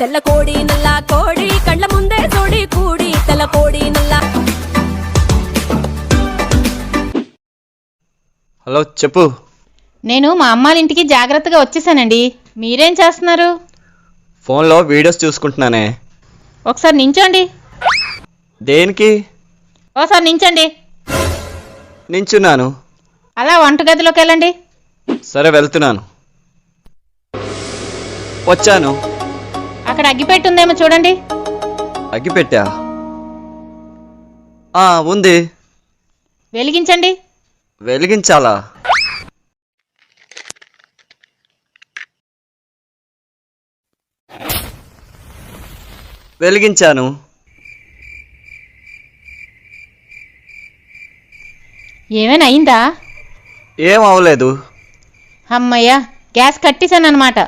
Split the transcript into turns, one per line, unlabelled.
తెల్ల కోడి నల్ల కోడి కళ్ళ ముందే తోడి కూడి తెల్ల కోడి నల్ల.
హలో చెప్పు.
నేను మా అమ్మాళ్ళ ఇంటికి జాగ్రత్తగా వచ్చేసానండి. మీరేం చేస్తున్నారు?
ఫోన్లో వీడియోస్ చూసుకుంటున్నానే.
ఒకసారి నించోండి.
దేనికి?
ఓసారి నించండి.
నించున్నాను.
అలా వంటగదిలోకి వెళ్ళండి.
సరే వెళ్తున్నాను. వచ్చాను.
అక్కడ అగ్గిపెట్టి ఉందేమో చూడండి.
అగ్గిపెట్టా? ఉంది.
వెలిగించండి.
వెలిగించాలా? వెలిగించాను.
ఏమైనా అయిందా?
ఏం అవలేదు.
అమ్మయ్యా, గ్యాస్ కట్టేశాను అన్నమాట.